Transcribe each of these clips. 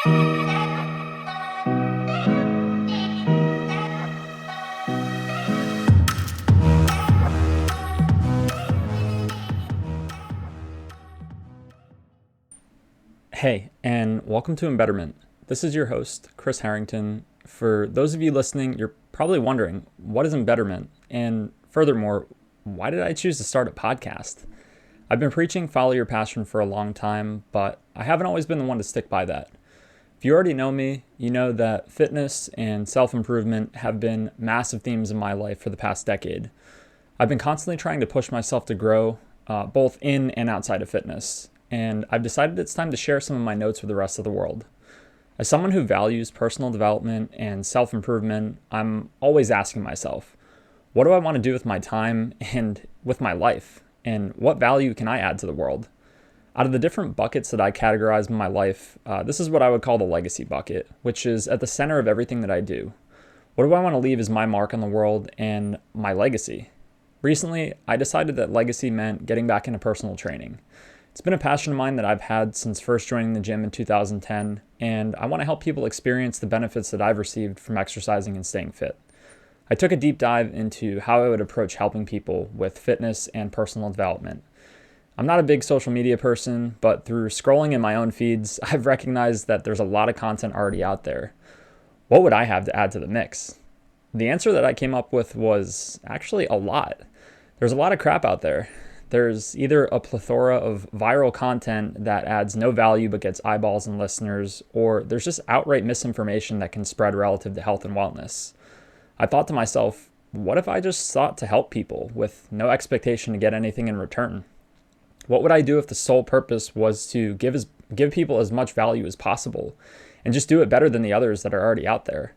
Hey, and welcome to Embetterment. This is your host, Chris Harrington. For those of you listening, you're probably wondering, what is Embetterment? And furthermore, why did I choose to start a podcast? I've been preaching follow your passion for a long time, but I haven't always been the one to stick by that. If you already know me, you know that fitness and self-improvement have been massive themes in my life for the past decade. I've been constantly trying to push myself to grow, both in and outside of fitness. And I've decided it's time to share some of my notes with the rest of the world. As someone who values personal development and self-improvement, I'm always asking myself, what do I want to do with my time and with my life? And what value can I add to the world? Out of the different buckets that I categorize in my life, this is what I would call the legacy bucket, which is at the center of everything that I do. What do I want to leave as my mark on the world and my legacy? Recently, I decided that legacy meant getting back into personal training. It's been a passion of mine that I've had since first joining the gym in 2010, and I want to help people experience the benefits that I've received from exercising and staying fit. I took a deep dive into how I would approach helping people with fitness and personal development. I'm not a big social media person, but through scrolling in my own feeds, I've recognized that there's a lot of content already out there. What would I have to add to the mix? The answer that I came up with was actually a lot. There's a lot of crap out there. There's either a plethora of viral content that adds no value but gets eyeballs and listeners, or there's just outright misinformation that can spread relative to health and wellness. I thought to myself, what if I just sought to help people with no expectation to get anything in return? What would I do if the sole purpose was to give people as much value as possible and just do it better than the others that are already out there?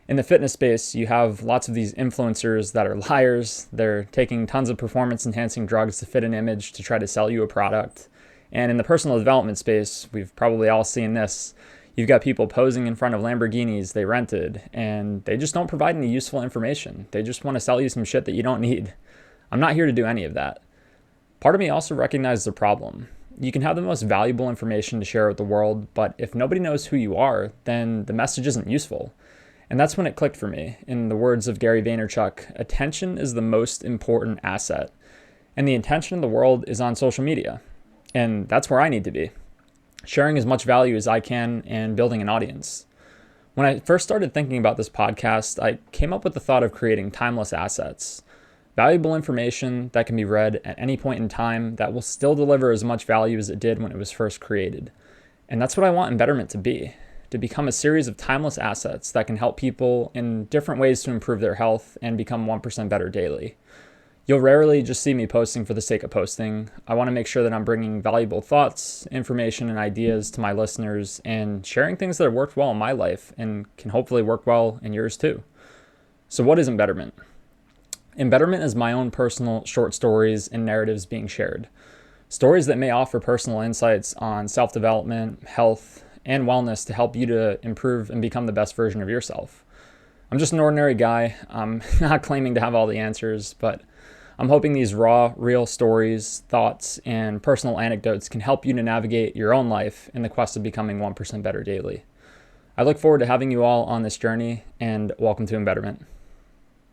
In the fitness space, you have lots of these influencers that are liars. They're taking tons of performance-enhancing drugs to fit an image to try to sell you a product. And in the personal development space, we've probably all seen this. You've got people posing in front of Lamborghinis they rented, and they just don't provide any useful information. They just want to sell you some shit that you don't need. I'm not here to do any of that. Part of me also recognizes the problem. You can have the most valuable information to share with the world, but if nobody knows who you are, then the message isn't useful. And that's when it clicked for me. In the words of Gary Vaynerchuk, attention is the most important asset. And the attention of the world is on social media. And that's where I need to be, sharing as much value as I can and building an audience. When I first started thinking about this podcast, I came up with the thought of creating timeless assets. Valuable information that can be read at any point in time that will still deliver as much value as it did when it was first created. And that's what I want Embetterment to be. To become a series of timeless assets that can help people in different ways to improve their health and become 1% better daily. You'll rarely just see me posting for the sake of posting. I want to make sure that I'm bringing valuable thoughts, information, and ideas to my listeners and sharing things that have worked well in my life and can hopefully work well in yours too. So what is Embetterment? Embetterment is my own personal short stories and narratives being shared. Stories that may offer personal insights on self-development, health, and wellness to help you to improve and become the best version of yourself. I'm just an ordinary guy. I'm not claiming to have all the answers, but I'm hoping these raw, real stories, thoughts, and personal anecdotes can help you to navigate your own life in the quest of becoming 1% better daily. I look forward to having you all on this journey, and welcome to Embetterment.